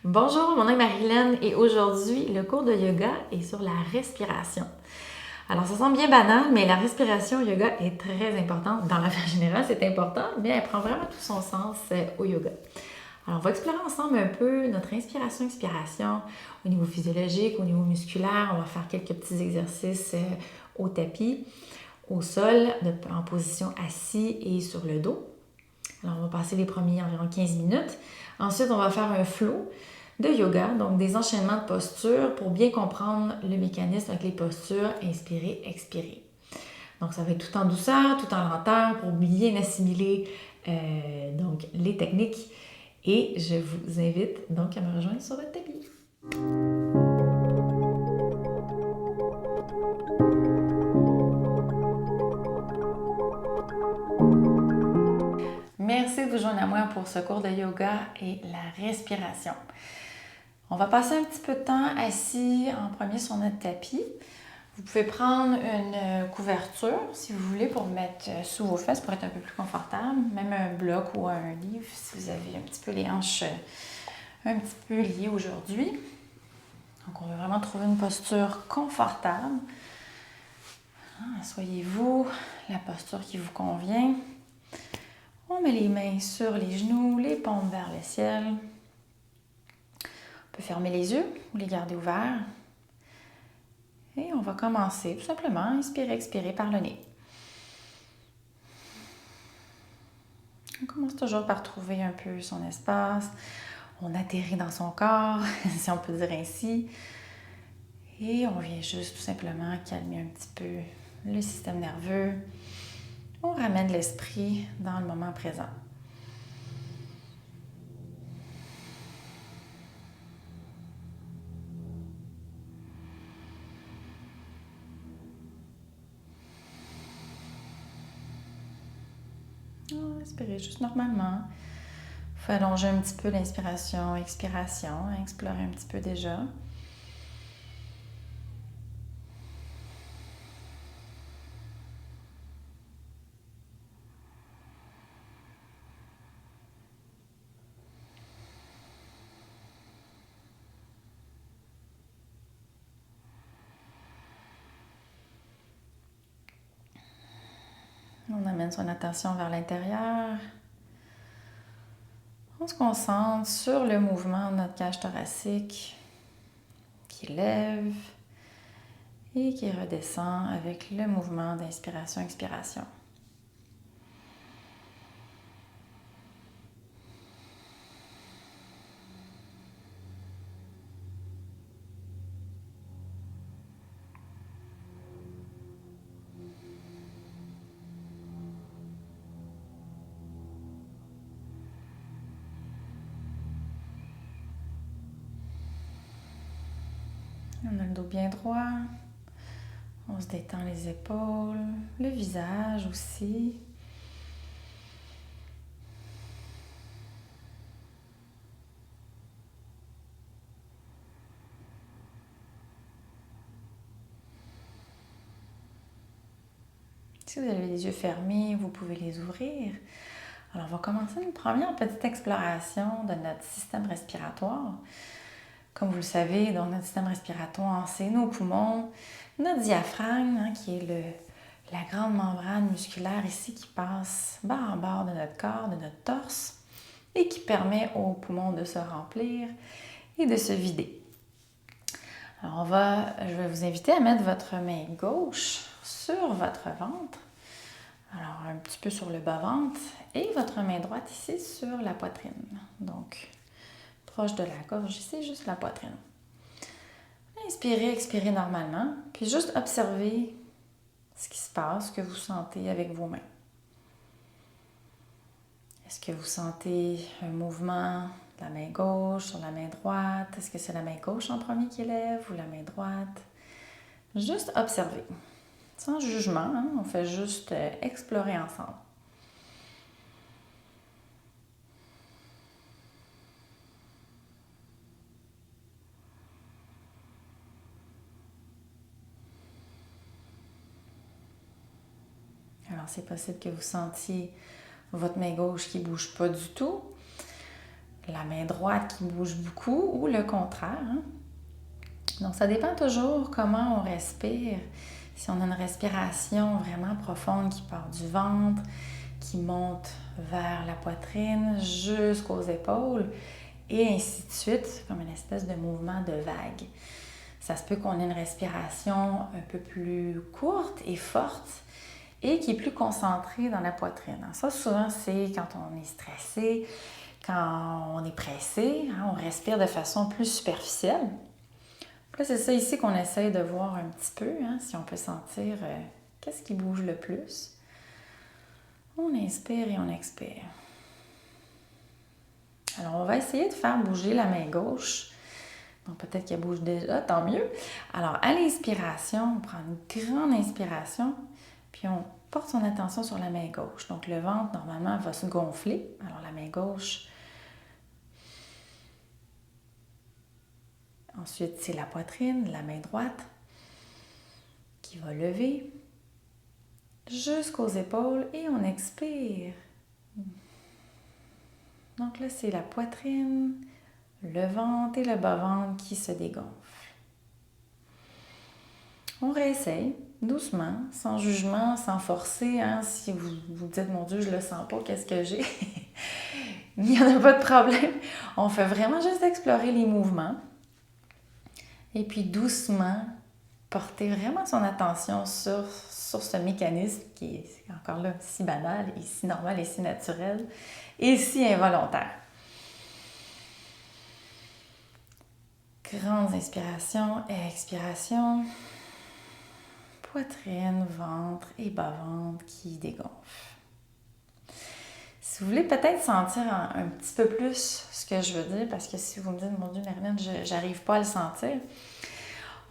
Bonjour, mon nom est Marilyn et aujourd'hui, le cours de yoga est sur la respiration. Alors, ça semble bien banal, mais la respiration au yoga est très importante. Dans la vie générale, c'est important, mais elle prend vraiment tout son sens au yoga. Alors, on va explorer ensemble un peu notre inspiration-expiration au niveau physiologique, au niveau musculaire. On va faire quelques petits exercices au tapis, au sol, en position assis et sur le dos. Alors, on va passer les premiers environ 15 minutes. Ensuite, on va faire un flow de yoga, donc des enchaînements de postures pour bien comprendre le mécanisme avec les postures, inspirer, expirer. Donc, ça va être tout en douceur, tout en lenteur pour bien assimiler donc, les techniques. Et je vous invite donc à me rejoindre sur votre tapis. Merci de vous joindre à moi pour ce cours de yoga et la respiration. On va passer un petit peu de temps assis en premier sur notre tapis. Vous pouvez prendre une couverture, si vous voulez, pour mettre sous vos fesses pour être un peu plus confortable. Même un bloc ou un livre, si vous avez un petit peu les hanches un petit peu liées aujourd'hui. Donc, on veut vraiment trouver une posture confortable. Asseyez-vous, la posture qui vous convient. On met les mains sur les genoux, les paumes vers le ciel. On peut fermer les yeux ou les garder ouverts. Et on va commencer tout simplement à inspirer, expirer par le nez. On commence toujours par trouver un peu son espace. On atterrit dans son corps, si on peut dire ainsi. Et on vient juste tout simplement calmer un petit peu le système nerveux. On ramène l'esprit dans le moment présent. Respirez juste normalement. Il faut allonger un petit peu l'inspiration, expiration, explorer un petit peu déjà. On amène son attention vers l'intérieur. On se concentre sur le mouvement de notre cage thoracique qui lève et qui redescend avec le mouvement d'inspiration-expiration. On a le dos bien droit. On se détend les épaules, le visage aussi. Si vous avez les yeux fermés, vous pouvez les ouvrir. Alors, on va commencer une première petite exploration de notre système respiratoire. Comme vous le savez, donc notre système respiratoire, c'est nos poumons, notre diaphragme, qui est la grande membrane musculaire ici qui passe bord en bord de notre corps, de notre torse, et qui permet aux poumons de se remplir et de se vider. Alors, je vais vous inviter à mettre votre main gauche sur votre ventre, alors un petit peu sur le bas-ventre, et votre main droite ici sur la poitrine. Donc, proche de la gorge ici, juste la poitrine. Inspirez, expirez normalement, puis juste observez ce qui se passe, ce que vous sentez avec vos mains. Est-ce que vous sentez un mouvement de la main gauche sur la main droite? Est-ce que c'est la main gauche en premier qui lève ou la main droite? Juste observer. Sans jugement, on fait juste explorer ensemble. Alors, c'est possible que vous sentiez votre main gauche qui ne bouge pas du tout. la main droite qui bouge beaucoup ou le contraire. Hein? Donc, ça dépend toujours comment on respire. Si on a une respiration vraiment profonde qui part du ventre, qui monte vers la poitrine jusqu'aux épaules et ainsi de suite, comme une espèce de mouvement de vague. Ça se peut qu'on ait une respiration un peu plus courte et forte et qui est plus concentrée dans la poitrine. Ça, souvent, c'est quand on est stressé, quand on est pressé, hein, on respire de façon plus superficielle. Là, c'est ça ici qu'on essaye de voir un petit peu, hein, si on peut sentir qu'est-ce qui bouge le plus. On inspire et on expire. Alors, on va essayer de faire bouger la main gauche. Donc, peut-être qu'elle bouge déjà, tant mieux. Alors, à l'inspiration, on prend une grande inspiration, puis on porte son attention sur la main gauche. Donc, le ventre, normalement, va se gonfler. Alors, la main gauche. Ensuite, c'est la poitrine, la main droite qui va lever jusqu'aux épaules et on expire. Donc là, c'est la poitrine, le ventre et le bas-ventre qui se dégonflent. On réessaye doucement, sans jugement, sans forcer. Hein? Si vous vous dites, mon Dieu, je le sens pas, qu'est-ce que j'ai? Il n'y en a pas de problème. On fait vraiment juste explorer les mouvements. Et puis doucement, porter vraiment son attention sur ce mécanisme qui est encore là si banal et si normal et si naturel et si involontaire. Grandes inspirations et expirations. Poitrine, ventre et bas-ventre qui dégonflent. Si vous voulez peut-être sentir un petit peu plus ce que je veux dire, parce que si vous me dites, mon Dieu, Marilyn, je n'arrive pas à le sentir,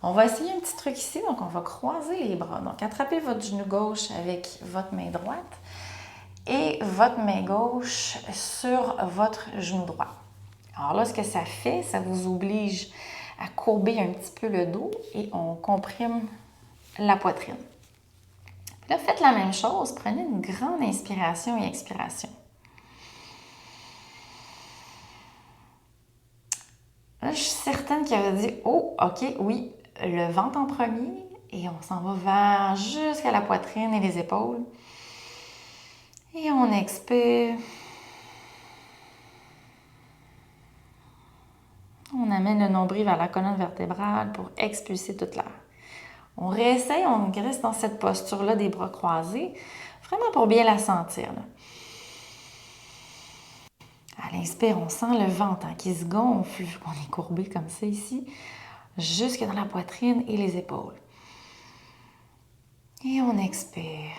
on va essayer un petit truc ici. Donc, on va croiser les bras. Donc, attrapez votre genou gauche avec votre main droite et votre main gauche sur votre genou droit. Alors là, ce que ça fait, ça vous oblige à courber un petit peu le dos et on comprime la poitrine. Là, faites la même chose. Prenez une grande inspiration et expiration. Là, je suis certaine qu'il avait dit « Oh, OK, oui, le ventre en premier. » Et on s'en va vers jusqu'à la poitrine et les épaules. Et on expire. On amène le nombril vers la colonne vertébrale pour expulser toute l'air. On réessaye, on reste dans cette posture-là des bras croisés, vraiment pour bien la sentir. Là. À l'inspire, on sent le ventre qui se gonfle, vu qu'on est courbé comme ça ici, jusque dans la poitrine et les épaules. Et on expire.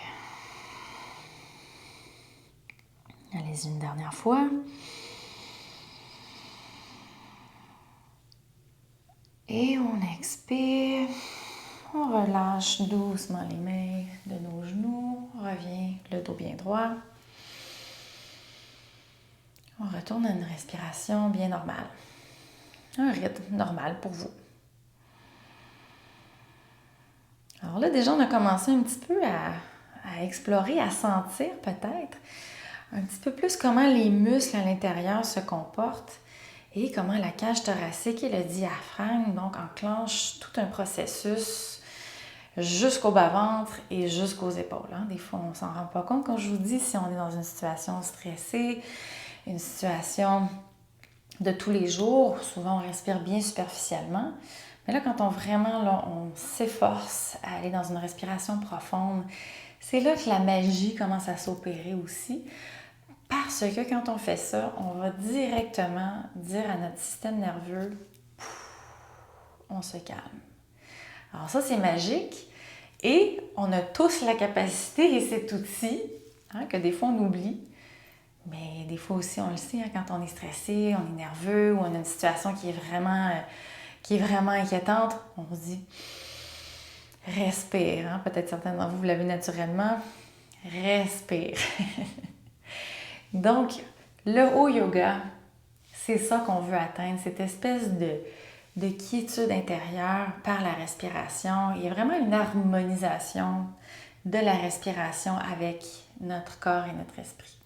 Allez-y une dernière fois. Et on expire. On relâche doucement les mains de nos genoux. On revient le dos bien droit. On retourne à une respiration bien normale. Un rythme normal pour vous. Alors là, déjà, on a commencé un petit peu à explorer, à sentir peut-être un petit peu plus comment les muscles à l'intérieur se comportent et comment la cage thoracique et le diaphragme donc enclenchent tout un processus jusqu'au bas-ventre et jusqu'aux épaules. Hein. Des fois, on ne s'en rend pas compte. Comme je vous dis, si on est dans une situation stressée, une situation de tous les jours, souvent on respire bien superficiellement. Mais là, quand on s'efforce à aller dans une respiration profonde, c'est là que la magie commence à s'opérer aussi. Parce que quand on fait ça, on va directement dire à notre système nerveux, on se calme. Alors ça, c'est magique. Et on a tous la capacité et cet outil que des fois on oublie. Mais des fois aussi, on le sait, quand on est stressé, on est nerveux ou on a une situation qui est vraiment inquiétante, on se dit respire. Hein? Peut-être certains d'entre vous l'avez naturellement. Respire. Donc, le haut yoga, c'est ça qu'on veut atteindre, cette espèce de quiétude intérieure par la respiration. Il y a vraiment une harmonisation de la respiration avec notre corps et notre esprit.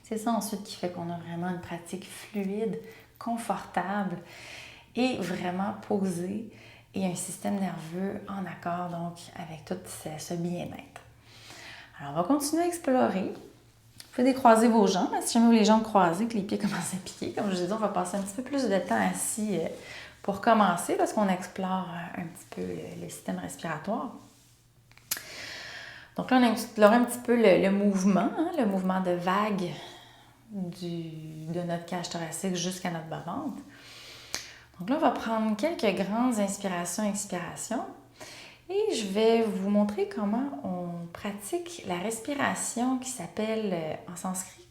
C'est ça ensuite qui fait qu'on a vraiment une pratique fluide, confortable et vraiment posée et un système nerveux en accord donc avec tout ce bien-être. Alors, on va continuer à explorer. Vous pouvez décroiser vos jambes. Si jamais vous les jambes croisées, que les pieds commencent à piquer, comme je disais, on va passer un petit peu plus de temps assis pour commencer parce qu'on explore un petit peu le système respiratoire. Donc là, on a exploré un petit peu le mouvement, le mouvement de vague de notre cage thoracique jusqu'à notre bas-ventre. Donc là, on va prendre quelques grandes inspirations et expirations et je vais vous montrer comment on pratique la respiration qui s'appelle en sanskrit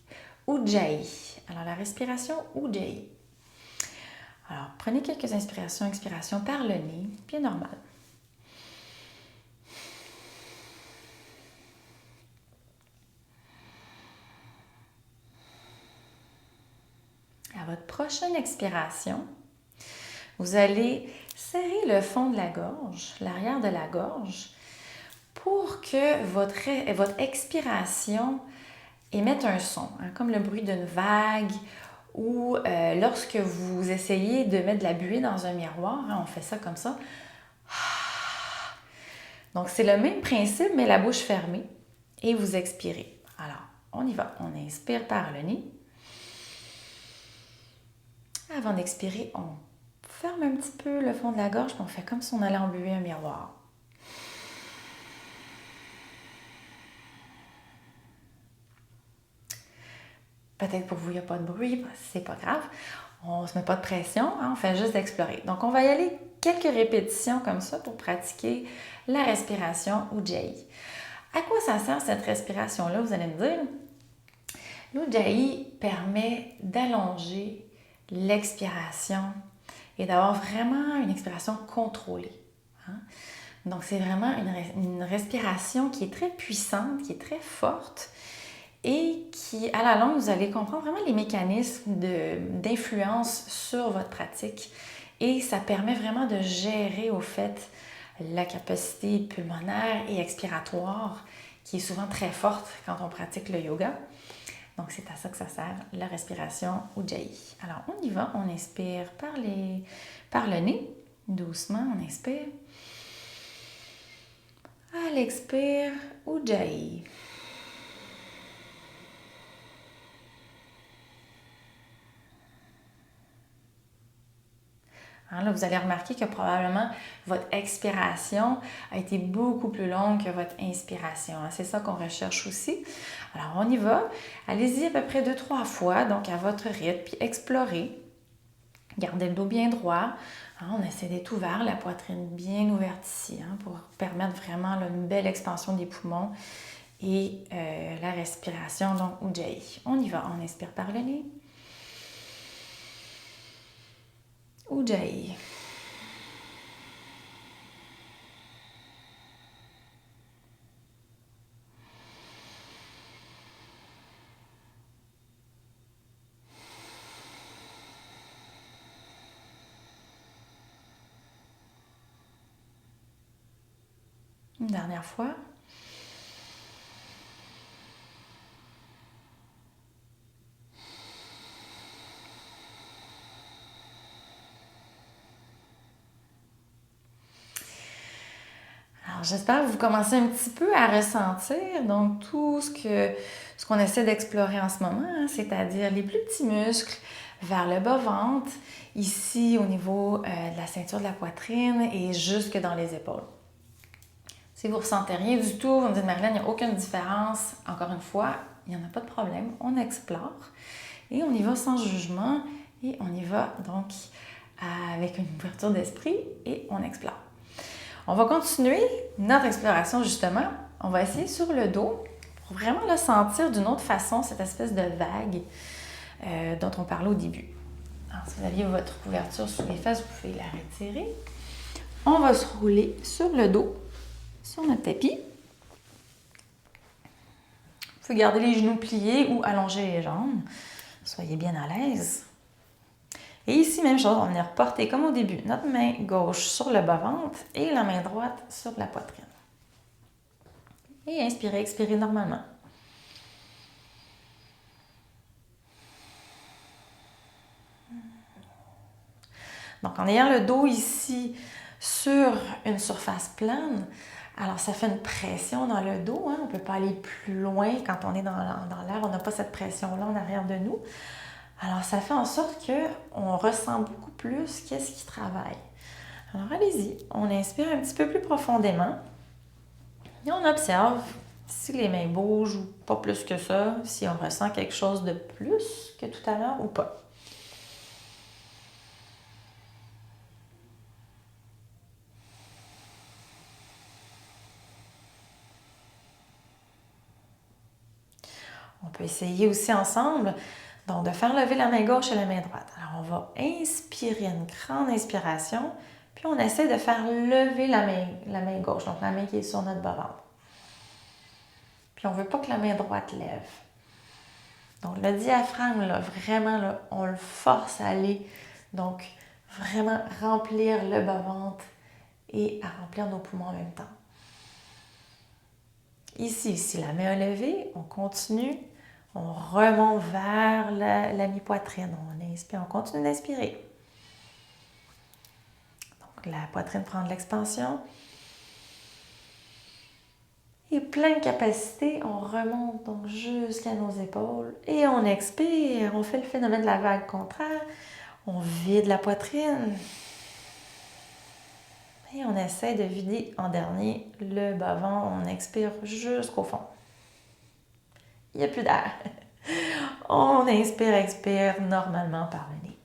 Ujjayi. Alors, la respiration Ujjayi. Alors, prenez quelques inspirations et expirations par le nez, bien normal. À votre prochaine expiration, vous allez serrer le fond de la gorge, l'arrière de la gorge, pour que votre expiration émette un son, comme le bruit d'une vague ou lorsque vous essayez de mettre de la buée dans un miroir, on fait ça comme ça. Donc, c'est le même principe, mais la bouche fermée et vous expirez. Alors, on y va. On inspire par le nez. Avant d'expirer, on ferme un petit peu le fond de la gorge, puis on fait comme si on allait embuer un miroir. Peut-être pour vous, il n'y a pas de bruit, c'est pas grave. On ne se met pas de pression, on fait juste d'explorer. Donc, on va y aller quelques répétitions comme ça pour pratiquer la respiration Ujjayi. À quoi ça sert cette respiration-là, vous allez me dire? L'Ujjayi permet d'allonger l'expiration et d'avoir vraiment une expiration contrôlée. Donc, c'est vraiment une respiration qui est très puissante, qui est très forte et qui, à la longue, vous allez comprendre vraiment les mécanismes d'influence sur votre pratique et ça permet vraiment de gérer au fait la capacité pulmonaire et expiratoire qui est souvent très forte quand on pratique le yoga. Donc, c'est à ça que ça sert, la respiration Ujjayi. Alors, on y va, on inspire par le nez, doucement, on inspire. À l'expire, Ujjayi. Là, vous allez remarquer que probablement votre expiration a été beaucoup plus longue que votre inspiration. C'est ça qu'on recherche aussi. Alors, on y va. Allez-y à peu près 2-3 fois, donc à votre rythme, puis explorez. Gardez le dos bien droit. On essaie d'être ouvert, la poitrine bien ouverte ici, pour permettre vraiment une belle expansion des poumons et la respiration, donc Ujjayi. On y va, on inspire par le nez. Ujjayi. Une dernière fois. Alors, j'espère que vous commencez un petit peu à ressentir donc tout ce qu'on essaie d'explorer en ce moment, c'est-à-dire les plus petits muscles vers le bas-ventre, ici au niveau de la ceinture de la poitrine et jusque dans les épaules. Si vous ne ressentez rien du tout, vous me dites Marilyn, il n'y a aucune différence, encore une fois, il n'y en a pas de problème, on explore et on y va sans jugement et on y va donc avec une ouverture d'esprit et on explore. On va continuer notre exploration justement. On va essayer sur le dos pour vraiment le sentir d'une autre façon, cette espèce de vague dont on parlait au début. Alors, si vous aviez votre couverture sous les fesses, vous pouvez la retirer. On va se rouler sur le dos, sur notre tapis. Vous pouvez garder les genoux pliés ou allonger les jambes. Soyez bien à l'aise. Et ici, même chose, on va venir porter comme au début notre main gauche sur le bas-ventre et la main droite sur la poitrine. Et inspirez, expirez normalement. Donc, en ayant le dos ici sur une surface plane, alors ça fait une pression dans le dos. Hein? On ne peut pas aller plus loin quand on est dans l'air. On n'a pas cette pression-là en arrière de nous. Alors, ça fait en sorte qu'on ressent beaucoup plus qu'est-ce qui travaille. Alors, allez-y. On inspire un petit peu plus profondément. Et on observe si les mains bougent ou pas plus que ça, si on ressent quelque chose de plus que tout à l'heure ou pas. On peut essayer aussi ensemble donc de faire lever la main gauche et la main droite. Alors, on va inspirer une grande inspiration, puis on essaie de faire lever la main gauche, donc la main qui est sur notre bas-ventre. Puis on ne veut pas que la main droite lève. Donc, le diaphragme, là, vraiment, là, on le force à aller, donc vraiment remplir le bas-ventre et à remplir nos poumons en même temps. Ici, si la main est levée, on continue, on remonte vers la mi-poitrine. On inspire, on continue d'inspirer. Donc, la poitrine prend de l'expansion. Et pleine capacité, on remonte donc jusqu'à nos épaules et on expire. On fait le phénomène de la vague contraire. On vide la poitrine. Et on essaie de vider en dernier le bas-ventre. On expire jusqu'au fond. Il n'y a plus d'air. On inspire, expire normalement par le nez.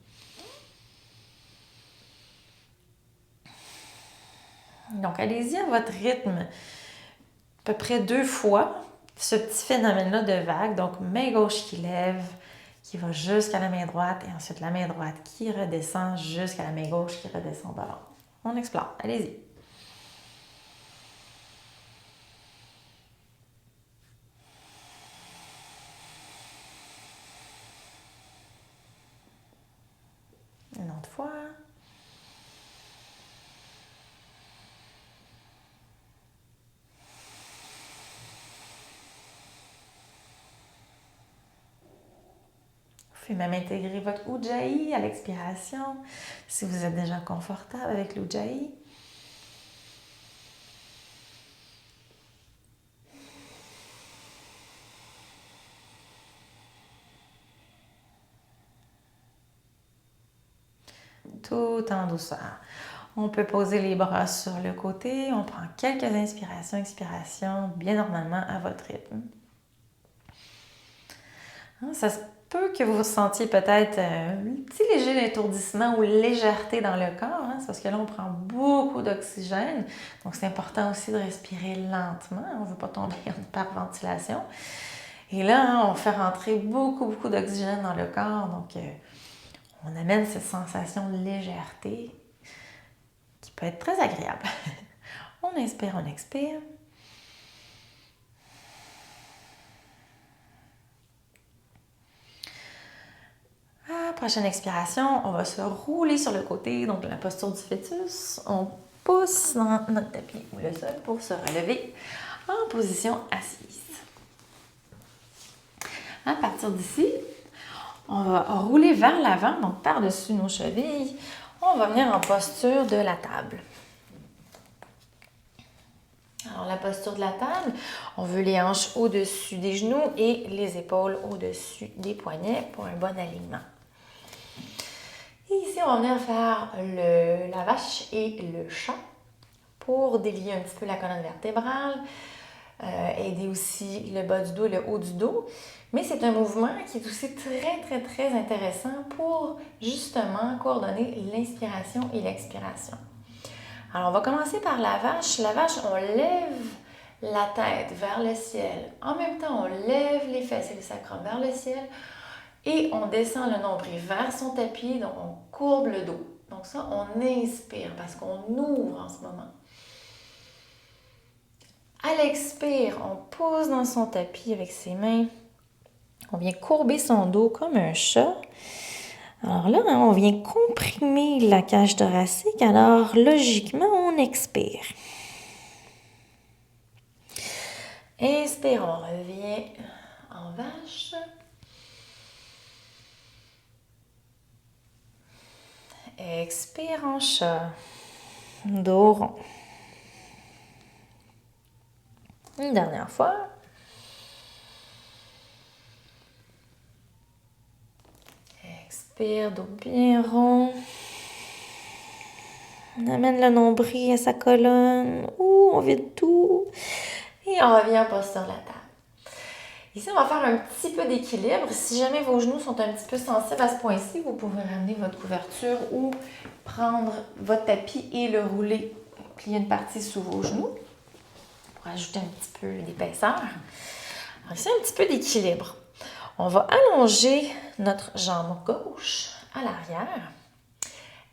Donc, allez-y à votre rythme. À peu près 2 fois ce petit phénomène-là de vague. Donc, main gauche qui lève, qui va jusqu'à la main droite. Et ensuite, la main droite qui redescend jusqu'à la main gauche qui redescend au bas-ventre. On explore. Allez-y. Une autre fois. Vous pouvez même intégrer votre Ujjayi à l'expiration, si vous êtes déjà confortable avec l'Ujjayi. Tout en douceur. On peut poser les bras sur le côté. On prend quelques inspirations, expirations, bien normalement à votre rythme. Ça se peut que vous ressentiez peut-être un petit léger étourdissement ou légèreté dans le corps. C'est parce que là, on prend beaucoup d'oxygène. Donc, c'est important aussi de respirer lentement. On ne veut pas tomber en hyperventilation. Et là, on fait rentrer beaucoup d'oxygène dans le corps. Donc, on amène cette sensation de légèreté qui peut être très agréable. On inspire, on expire. Prochaine expiration, on va se rouler sur le côté, donc la posture du fœtus. On pousse dans notre tapis ou le sol pour se relever en position assise. À partir d'ici, on va rouler vers l'avant, donc par-dessus nos chevilles. On va venir en posture de la table. Alors, la posture de la table, on veut les hanches au-dessus des genoux et les épaules au-dessus des poignets pour un bon alignement. Et ici, on va venir faire la vache et le chat pour délier un petit peu la colonne vertébrale, aider aussi le bas du dos et le haut du dos. Mais c'est un mouvement qui est aussi très intéressant pour justement coordonner l'inspiration et l'expiration. Alors, on va commencer par la vache. La vache, on lève la tête vers le ciel. En même temps, on lève les fesses et le sacrum vers le ciel. Et on descend le nombril vers son tapis, donc on courbe le dos. Donc ça, on inspire parce qu'on ouvre en ce moment. À l'expire, on pose dans son tapis avec ses mains. On vient courber son dos comme un chat. Alors là, on vient comprimer la cage thoracique. Alors, logiquement, on expire. Inspire, on revient en vache. Expire en chat. Dos rond. Une dernière fois. Expire, dos bien rond. On amène le nombril à sa colonne. Ouh, on vide tout. Et on revient en posture de la table. Ici, on va faire un petit peu d'équilibre. Si jamais vos genoux sont un petit peu sensibles à ce point-ci, vous pouvez ramener votre couverture ou prendre votre tapis et le rouler, plier une partie sous vos genoux pour ajouter un petit peu d'épaisseur. Alors ici, un petit peu d'équilibre. On va allonger notre jambe gauche à l'arrière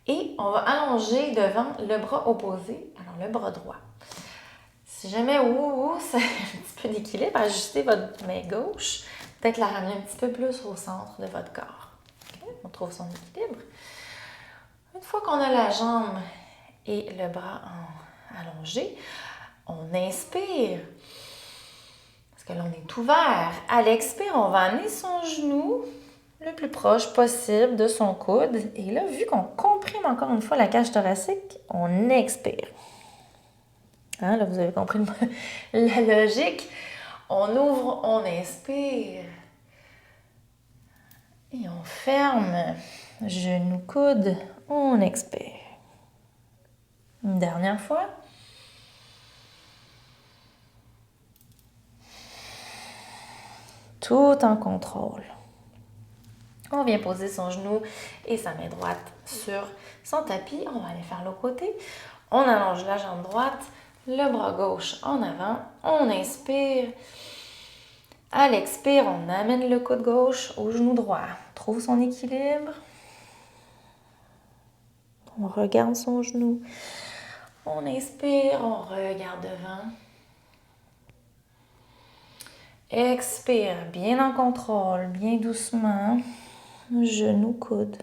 et on va allonger devant le bras opposé, alors le bras droit. Si jamais, c'est un petit peu d'équilibre, ajustez votre main gauche, peut-être la ramener un petit peu plus au centre de votre corps. Okay? On trouve son équilibre. Une fois qu'on a la jambe et le bras allongé, on inspire. Parce que là, on est ouvert. À l'expire, on va amener son genou le plus proche possible de son coude. Et là, vu qu'on comprime encore une fois la cage thoracique, on expire. Hein, là, vous avez compris la logique. On ouvre, on inspire. Et on ferme. Genou, coude, on expire. Une dernière fois. Tout en contrôle. On vient poser son genou et sa main droite sur son tapis. On va aller faire l'autre côté. On allonge la jambe droite, le bras gauche en avant. On inspire. À l'expire, on amène le coude gauche au genou droit. On trouve son équilibre. On regarde son genou. On inspire, on regarde devant. Expire, bien en contrôle, bien doucement. Genou, coude.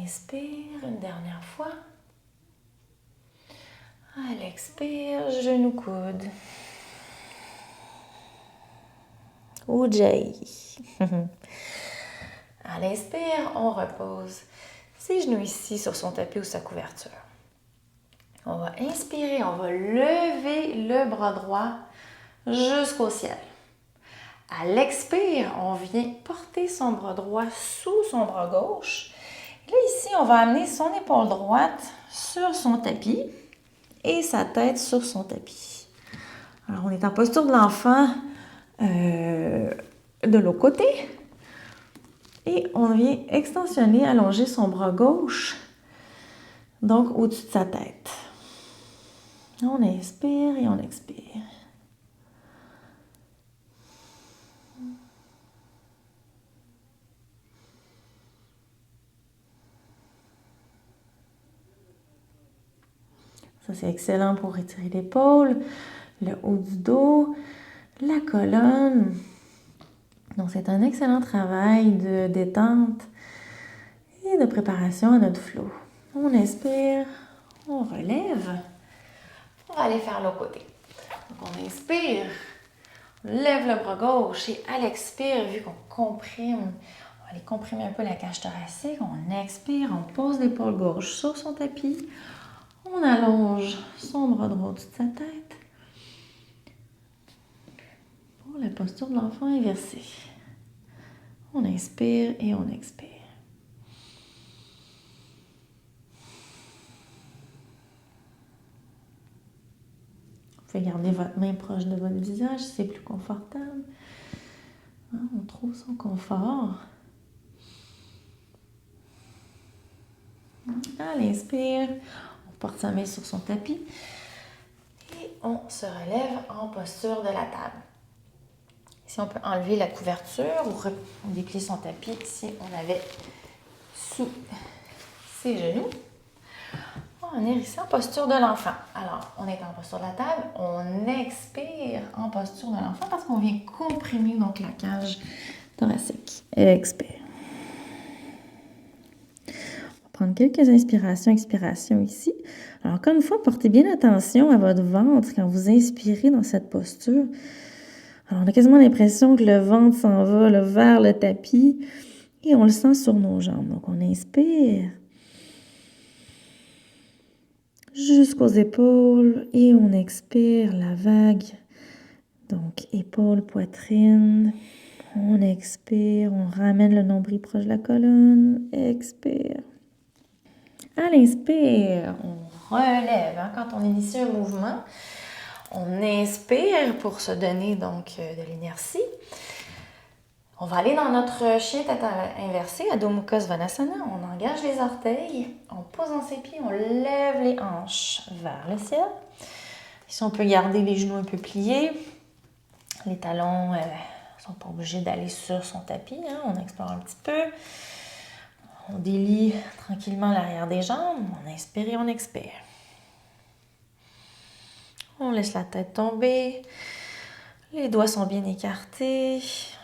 Inspire, une dernière fois. À l'expire, genou, coude. Ujjayi. À l'inspire, on repose ses genoux ici sur son tapis ou sa couverture. On va inspirer, on va lever le bras droit jusqu'au ciel. À l'expire, on vient porter son bras droit sous son bras gauche. Et là, ici, on va amener son épaule droite sur son tapis et sa tête sur son tapis. Alors, on est en posture de l'enfant de l'autre côté. Et on vient extensionner, allonger son bras gauche, donc au-dessus de sa tête. On inspire et on expire. Ça, c'est excellent pour étirer l'épaule, le haut du dos, la colonne. Donc, c'est un excellent travail de détente et de préparation à notre flow. On inspire, on relève. On va aller faire l'autre côté. Donc, on inspire, on lève le bras gauche et à l'expire, vu qu'on comprime, on va aller comprimer un peu la cage thoracique. On expire, on pose l'épaule gauche sur son tapis. On allonge son bras droit au-dessus de sa tête. Pour la posture de l'enfant inversée. On inspire et on expire. Vous pouvez garder votre main proche de votre visage si c'est plus confortable. On trouve son confort. À l'inspire, on porte sa main sur son tapis et on se relève en posture de la table. Ici, on peut enlever la couverture ou déplier son tapis si on avait sous ses genoux. On est ici en posture de l'enfant. Alors, on est en posture de la table, on expire en posture de l'enfant parce qu'on vient comprimer donc la cage thoracique. Expire. On va prendre quelques inspirations, expirations ici. Alors, encore une fois, portez bien attention à votre ventre quand vous inspirez dans cette posture. Alors, on a quasiment l'impression que le ventre s'en va vers le tapis Et on le sent sur nos jambes. Donc, on inspire jusqu'aux épaules et on expire la vague. Donc, épaules, poitrine. On expire, on ramène le nombril proche de la colonne. Expire. À l'inspire, on relève. Quand on initie un mouvement, on inspire pour se donner donc de l'inertie. On va aller dans notre chien tête inversée, Adho Mukha Svanasana. On engage les orteils, on pose dans ses pieds, on lève les hanches vers le ciel. Ici, on peut garder les genoux un peu pliés. Les talons ne sont pas obligés d'aller sur son tapis. On explore un petit peu. On délie tranquillement l'arrière des jambes. On inspire et on expire. On laisse la tête tomber. Les doigts sont bien écartés.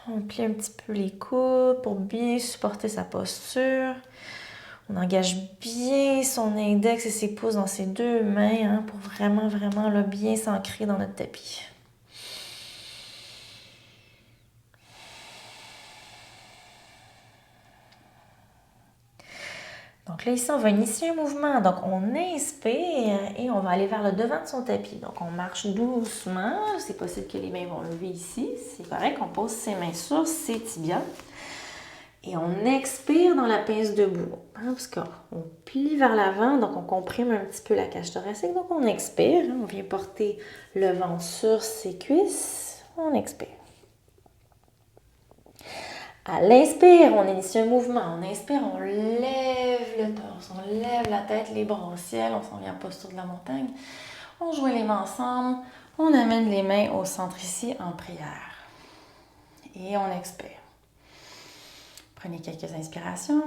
On plie un petit peu les coudes pour bien supporter sa posture. On engage bien son index et ses pouces dans ses deux mains pour vraiment là, bien s'ancrer dans notre tapis. Donc là, ici, on va initier un mouvement. Donc, on inspire et on va aller vers le devant de son tapis. Donc, on marche doucement. C'est possible que les mains vont lever ici. C'est correct. On pose ses mains sur ses tibias. Et on expire dans la pince debout. Parce qu'on plie vers l'avant, donc on comprime un petit peu la cage thoracique. Donc, on expire. On vient porter le ventre sur ses cuisses. On expire. À l'inspire, on initie un mouvement. On inspire, on lève le torse, on lève la tête, les bras au ciel, on s'en vient en posture de la montagne. On joint les mains ensemble, on amène les mains au centre ici en prière. Et on expire. Prenez quelques inspirations.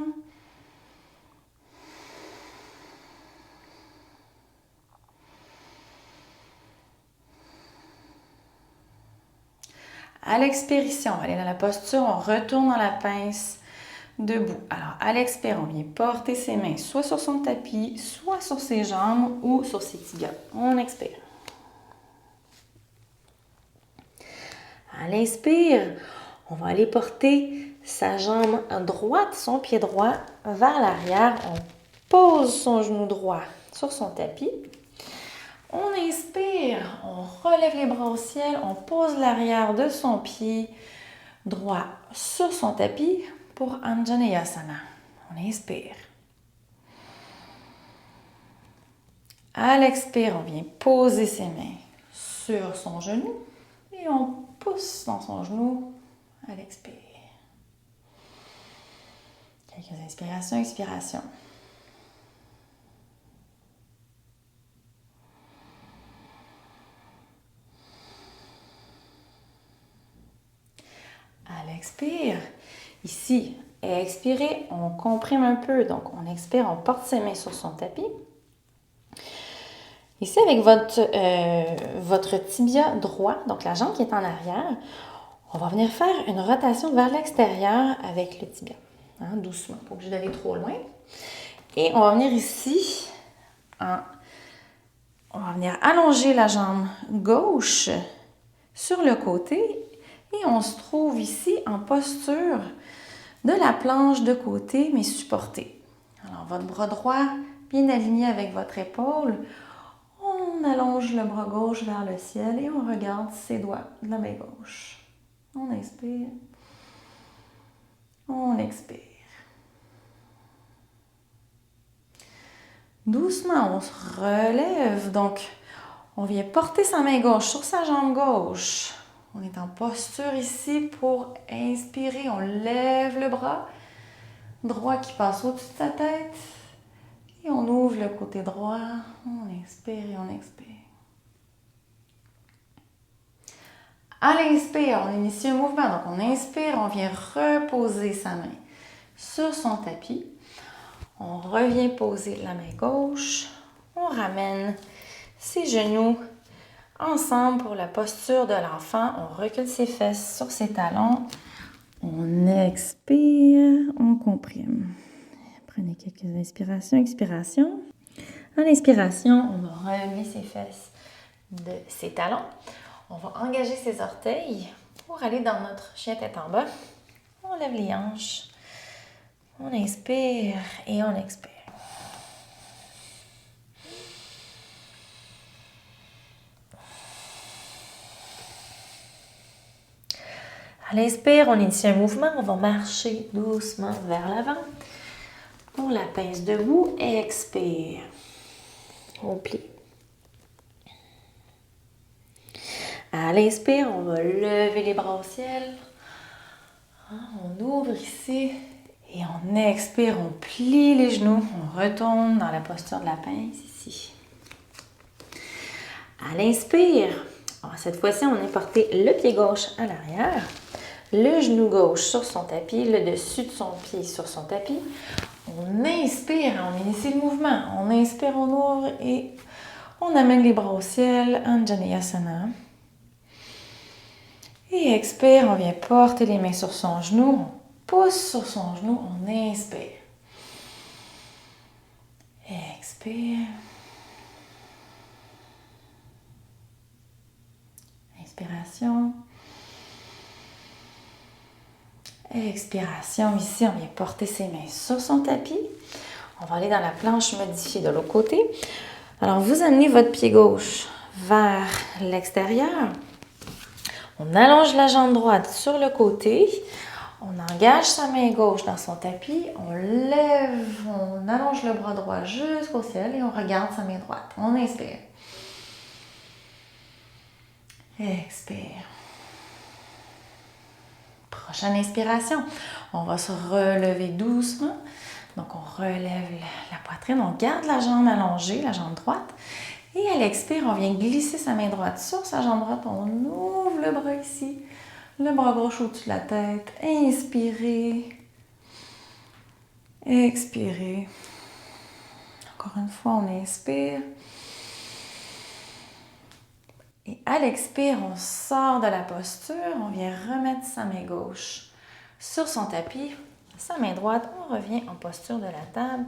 À l'expiration, on va aller dans la posture, on retourne dans la pince debout. Alors, à l'expire, on vient porter ses mains soit sur son tapis, soit sur ses jambes ou sur ses tibias. On expire. À l'inspire, on va aller porter sa jambe droite, son pied droit vers l'arrière. On pose son genou droit sur son tapis. On inspire, on relève les bras au ciel, on pose l'arrière de son pied droit sur son tapis pour Anjaneyasana. On inspire. À l'expire, on vient poser ses mains sur son genou et on pousse dans son genou à l'expire. Quelques inspirations, expirations. À l'expire, ici, expirez, on comprime un peu. Donc, on expire, on porte ses mains sur son tapis. Ici, avec votre tibia droit, donc la jambe qui est en arrière, on va venir faire une rotation vers l'extérieur avec le tibia. Doucement, pas obligé d'aller trop loin. Et on va venir ici, on va venir allonger la jambe gauche sur le côté et on se trouve ici en posture de la planche de côté, mais supportée. Alors, votre bras droit bien aligné avec votre épaule. On allonge le bras gauche vers le ciel et on regarde ses doigts de la main gauche. On inspire. On expire. Doucement, on se relève. Donc, on vient porter sa main gauche sur sa jambe gauche. On est en posture ici pour inspirer. On lève le bras droit qui passe au-dessus de sa tête. Et on ouvre le côté droit. On inspire et on expire. À l'inspire, on initie un mouvement. Donc, on inspire, on vient reposer sa main sur son tapis. On revient poser la main gauche. On ramène ses genoux ensemble pour la posture de l'enfant. On recule ses fesses sur ses talons. On expire, on comprime. Prenez quelques inspirations, expirations. En inspiration, on va relever ses fesses de ses talons. On va engager ses orteils pour aller dans notre chien tête en bas. On lève les hanches. On inspire et on expire. À l'inspire, on initie un mouvement. On va marcher doucement vers l'avant. On la pince debout. Expire. On plie. À l'inspire, on va lever les bras au ciel. On ouvre ici. Et on expire, on plie les genoux. On retourne dans la posture de la pince ici. À l'inspire, cette fois-ci, on est porté le pied gauche à l'arrière. Le genou gauche sur son tapis, le dessus de son pied sur son tapis. On inspire, on initie le mouvement. On inspire, on ouvre et on amène les bras au ciel, Anjaneyasana. Et expire, on vient porter les mains sur son genou. On pousse sur son genou, on inspire. Expire. Inspiration. Expiration. Ici, on vient porter ses mains sur son tapis. On va aller dans la planche modifiée de l'autre côté. Alors, vous amenez votre pied gauche vers l'extérieur. On allonge la jambe droite sur le côté. On engage sa main gauche dans son tapis. On lève, on allonge le bras droit jusqu'au ciel et on regarde sa main droite. On inspire. Expire. Prochaine inspiration. On va se relever doucement. Donc, on relève la poitrine. On garde la jambe allongée, la jambe droite. Et à l'expire, on vient glisser sa main droite sur sa jambe droite. On ouvre le bras ici. Le bras gauche au-dessus de la tête. Inspirez. Expirez. Encore une fois, on inspire. Et à l'expire, on sort de la posture. On vient remettre sa main gauche sur son tapis. Sa main droite, on revient en posture de la table.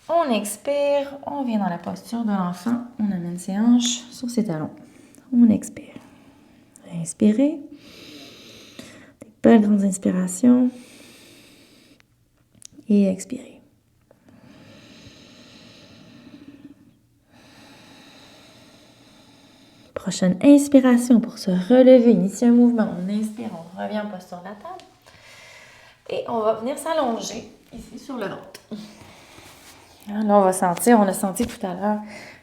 On expire, on vient dans la posture de l'enfant. On amène ses hanches sur ses talons. On expire. Inspirez. Des belles grandes inspirations. Et expirez. Prochaine inspiration pour se relever, initier un mouvement. On inspire, on revient en posture de la table. Et on va venir s'allonger ici sur le ventre. Là, on va sentir, on a senti tout à l'heure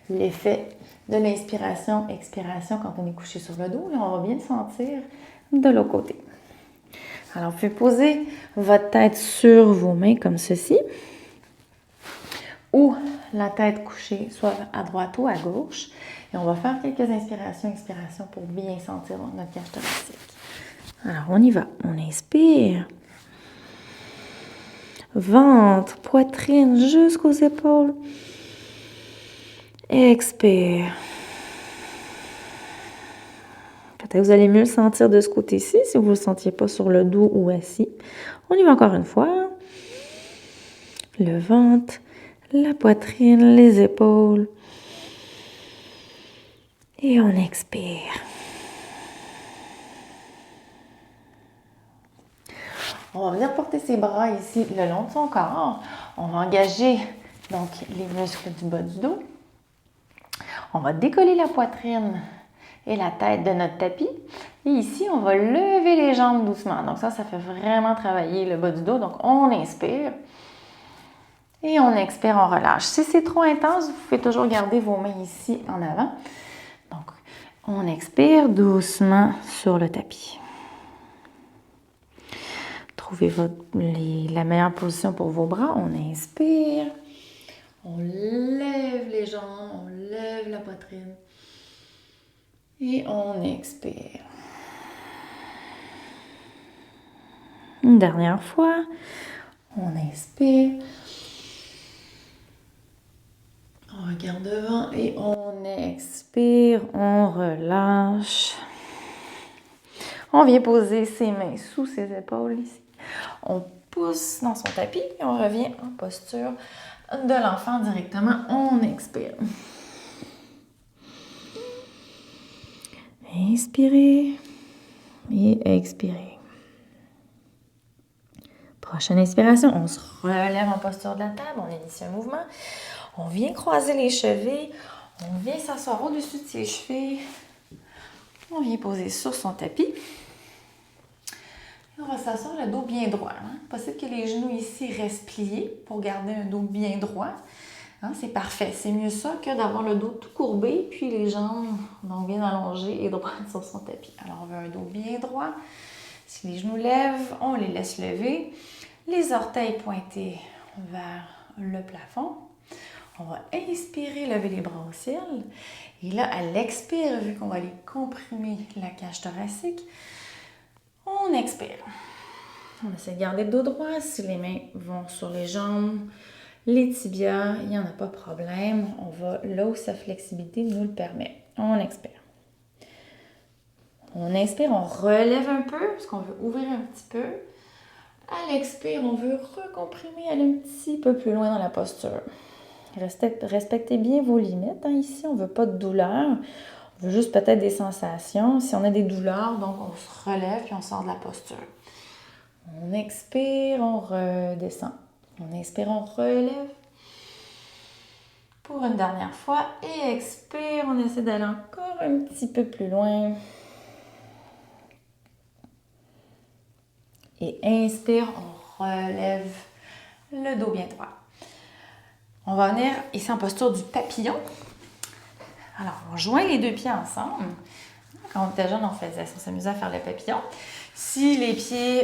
l'effet de l'inspiration, expiration quand on est couché sur le dos. Là, on va bien le sentir de l'autre côté. Alors, vous pouvez poser votre tête sur vos mains comme ceci. Ou la tête couchée, soit à droite ou à gauche. Et on va faire quelques inspirations, expirations pour bien sentir notre cage thoracique. Alors, on y va. On inspire. Ventre, poitrine jusqu'aux épaules. Expire. Peut-être que vous allez mieux le sentir de ce côté-ci si vous ne le sentiez pas sur le dos ou assis. On y va encore une fois. Le ventre, la poitrine, les épaules. Et on expire. On va venir porter ses bras ici le long de son corps. On va engager donc les muscles du bas du dos. On va décoller la poitrine et la tête de notre tapis. Et ici, on va lever les jambes doucement. Donc ça fait vraiment travailler le bas du dos. Donc on inspire. Et on expire, on relâche. Si c'est trop intense, vous pouvez toujours garder vos mains ici en avant. Donc, on expire doucement sur le tapis. Trouvez la meilleure position pour vos bras. On inspire. On lève les jambes, on lève la poitrine. Et on expire. Une dernière fois. On inspire. On regarde devant et on expire. On relâche. On vient poser ses mains sous ses épaules ici. On pousse dans son tapis et on revient en posture de l'enfant directement. On expire. Inspirez et expirez. Prochaine inspiration, on se relève en posture de la table, on initie un mouvement. On vient croiser les chevilles, on vient s'asseoir au-dessus de ses chevilles. On vient poser sur son tapis. Et on va s'asseoir le dos bien droit. Possible que les genoux ici restent pliés pour garder un dos bien droit. C'est parfait. C'est mieux ça que d'avoir le dos tout courbé, puis les jambes donc bien allongées et droites sur son tapis. Alors, on veut un dos bien droit. Si les genoux lèvent, on les laisse lever. Les orteils pointés vers le plafond. On va inspirer, lever les bras au ciel. Et là, à l'expire, vu qu'on va aller comprimer la cage thoracique, on expire. On essaie de garder le dos droit. Si les mains vont sur les jambes, les tibias, il n'y en a pas de problème. On va là où sa flexibilité nous le permet. On expire. On inspire, on relève un peu, parce qu'on veut ouvrir un petit peu. À l'expire, on veut recomprimer, aller un petit peu plus loin dans la posture. Respectez bien vos limites. Ici, on ne veut pas de douleur. On veut juste peut-être des sensations. Si on a des douleurs, donc on se relève puis on sort de la posture. On expire, on redescend. On inspire, on relève. Pour une dernière fois. Et expire, on essaie d'aller encore un petit peu plus loin. Et inspire, on relève le dos bien droit. On va venir ici en posture du papillon. Alors, on joint les deux pieds ensemble. Quand on était jeune, on s'amusait à faire le papillon. Si les pieds,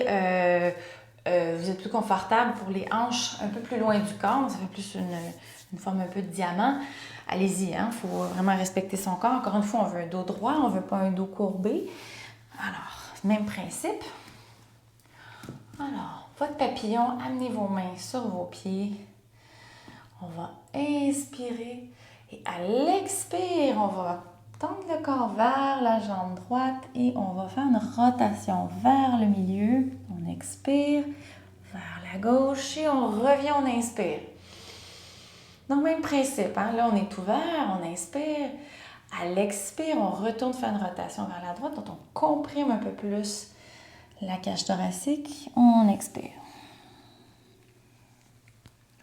vous êtes plus confortable pour les hanches un peu plus loin du corps, ça fait plus une forme un peu de diamant, allez-y, il faut vraiment respecter son corps. Encore une fois, on veut un dos droit, on ne veut pas un dos courbé. Alors, même principe. Alors, votre papillon, amenez vos mains sur vos pieds. On va inspirer et à l'expire, on va tendre le corps vers la jambe droite et on va faire une rotation vers le milieu. On expire vers la gauche et on revient, on inspire. Donc, même principe, là on est ouvert, on inspire. À l'expire, on retourne faire une rotation vers la droite, donc on comprime un peu plus la cage thoracique, on expire.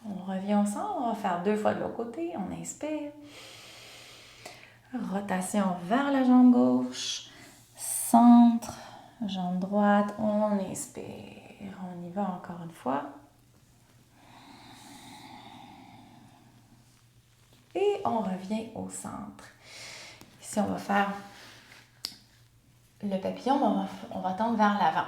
On revient ensemble, on va faire 2 fois de l'autre côté, on inspire. Rotation vers la jambe gauche, centre, jambe droite, on inspire. On y va encore une fois. Et on revient au centre. Ici, on va faire le papillon, on va tendre vers l'avant.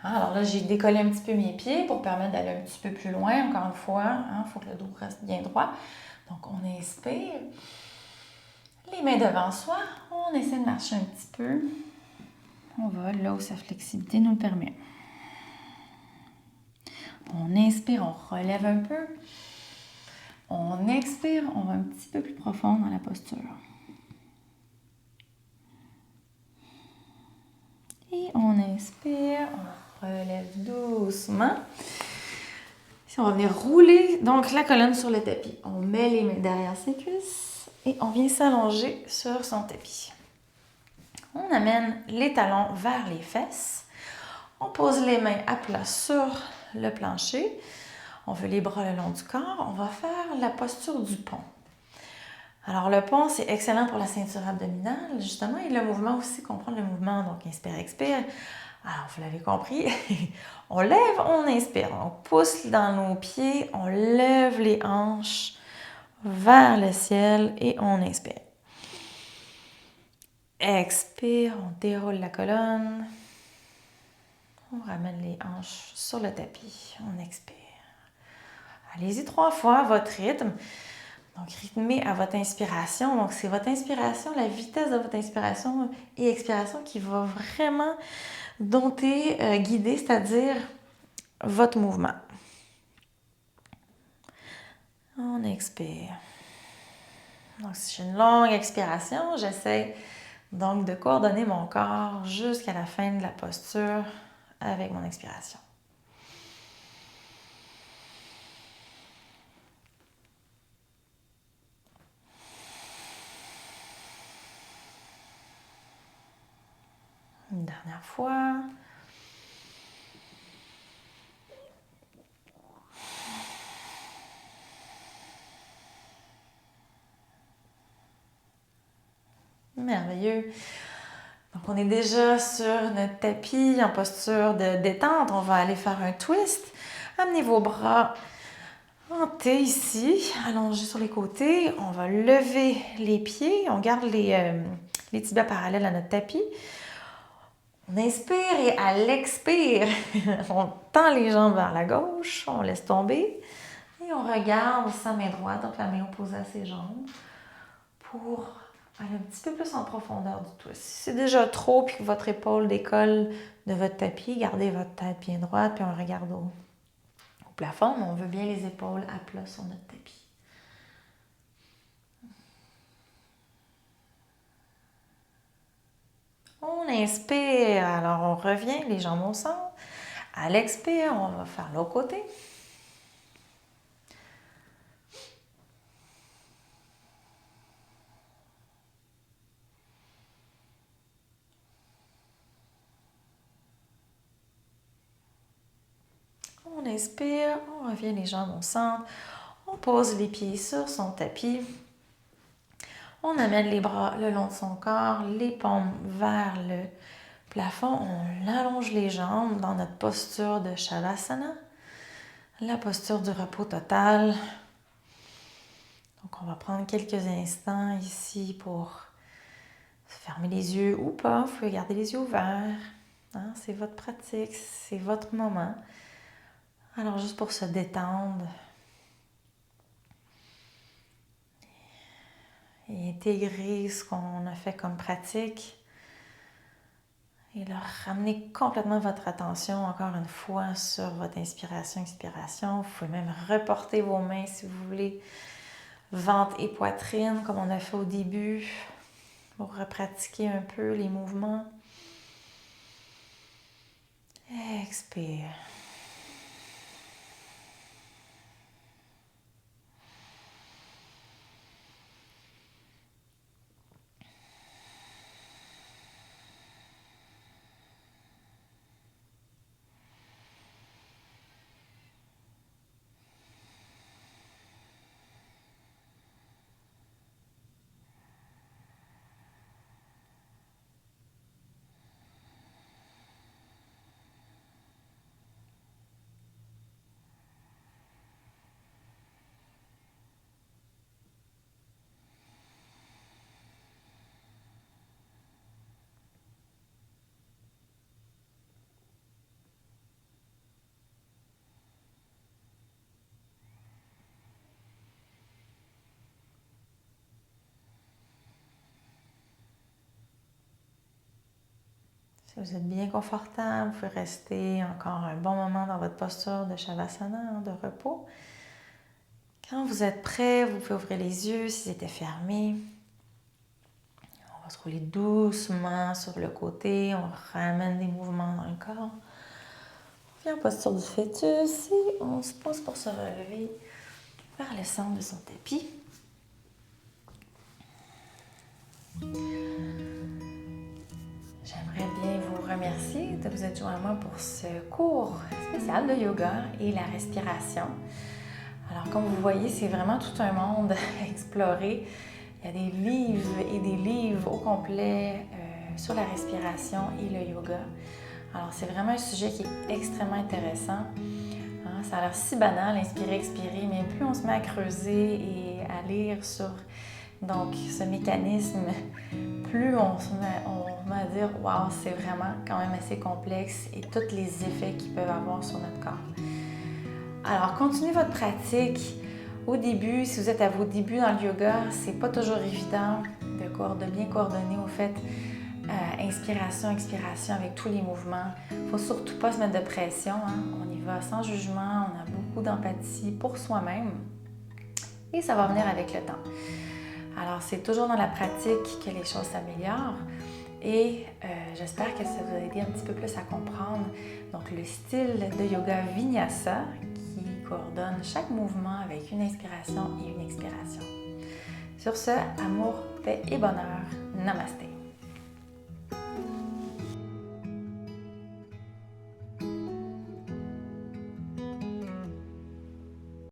Alors là, j'ai décollé un petit peu mes pieds pour permettre d'aller un petit peu plus loin. Encore une fois, il faut que le dos reste bien droit. Donc, on inspire. Les mains devant soi, on essaie de marcher un petit peu. On va là où sa flexibilité nous le permet. On inspire, on relève un peu. On expire, on va un petit peu plus profond dans la posture. Et on inspire, on relève doucement. Ici, on va venir rouler donc la colonne sur le tapis. On met les mains derrière ses cuisses et on vient s'allonger sur son tapis. On amène les talons vers les fesses. On pose les mains à plat sur le plancher. On veut les bras le long du corps. On va faire la posture du pont. Alors, le pont, c'est excellent pour la ceinture abdominale, justement, et le mouvement aussi comprend le mouvement. Donc, inspire, expire. Alors, vous l'avez compris, on lève, on inspire. On pousse dans nos pieds, on lève les hanches vers le ciel et on inspire. Expire, on déroule la colonne. On ramène les hanches sur le tapis. On expire. Allez-y 3 fois, votre rythme. Donc, rythmez à votre inspiration. Donc, c'est votre inspiration, la vitesse de votre inspiration et expiration qui va vraiment dompter, guider, c'est-à-dire votre mouvement. On expire. Donc, si j'ai une longue expiration, j'essaie donc de coordonner mon corps jusqu'à la fin de la posture avec mon expiration. Une dernière fois. Merveilleux. Donc, on est déjà sur notre tapis en posture de détente. On va aller faire un twist. Amenez vos bras en T ici, allongés sur les côtés. On va lever les pieds. On garde les tibias parallèles à notre tapis. On inspire et à l'expire, on tend les jambes vers la gauche. On laisse tomber. Et on regarde sa main droite, donc la main opposée à ses jambes, pour aller un petit peu plus en profondeur du twist. Si c'est déjà trop puis que votre épaule décolle de votre tapis, gardez votre tête bien droite puis on regarde au plafond, mais on veut bien les épaules à plat sur notre tapis. On inspire, alors on revient, les jambes au centre. À l'expire, on va faire l'autre côté. On inspire, on revient les jambes au centre, on pose les pieds sur son tapis, on amène les bras le long de son corps, les paumes vers le plafond, on allonge les jambes dans notre posture de Shavasana, la posture du repos total. Donc on va prendre quelques instants ici pour fermer les yeux ou pas, vous pouvez garder les yeux ouverts, c'est votre pratique, c'est votre moment. Alors, juste pour se détendre et intégrer ce qu'on a fait comme pratique et leur ramener complètement votre attention, encore une fois, sur votre inspiration, expiration. Vous pouvez même reporter vos mains si vous voulez, ventre et poitrine, comme on a fait au début, pour repratiquer un peu les mouvements. Expire. Si vous êtes bien confortable, vous pouvez rester encore un bon moment dans votre posture de Shavasana, de repos. Quand vous êtes prêt, vous pouvez ouvrir les yeux s'ils étaient fermés. On va se rouler doucement sur le côté, on ramène des mouvements dans le corps. On vient en posture du fœtus et on se pose pour se relever vers le centre de son tapis. J'aimerais bien vous remercier de vous être joint à moi pour ce cours spécial de yoga et la respiration. Alors, comme vous voyez, c'est vraiment tout un monde à explorer. Il y a des livres et des livres au complet sur la respiration et le yoga. Alors, c'est vraiment un sujet qui est extrêmement intéressant. Ça a l'air si banal, inspirer, expirer, mais plus on se met à creuser et à lire sur donc, ce mécanisme, plus on se met à dire « Wow, c'est vraiment quand même assez complexe » et tous les effets qu'ils peuvent avoir sur notre corps. Alors, continuez votre pratique. Au début, si vous êtes à vos débuts dans le yoga, c'est pas toujours évident de bien coordonner au fait inspiration, expiration avec tous les mouvements. Il ne faut surtout pas se mettre de pression. On y va sans jugement, on a beaucoup d'empathie pour soi-même et ça va venir avec le temps. Alors, c'est toujours dans la pratique que les choses s'améliorent et j'espère que ça vous a aidé un petit peu plus à comprendre donc, le style de yoga Vinyasa qui coordonne chaque mouvement avec une inspiration et une expiration. Sur ce, amour, paix et bonheur. Namasté.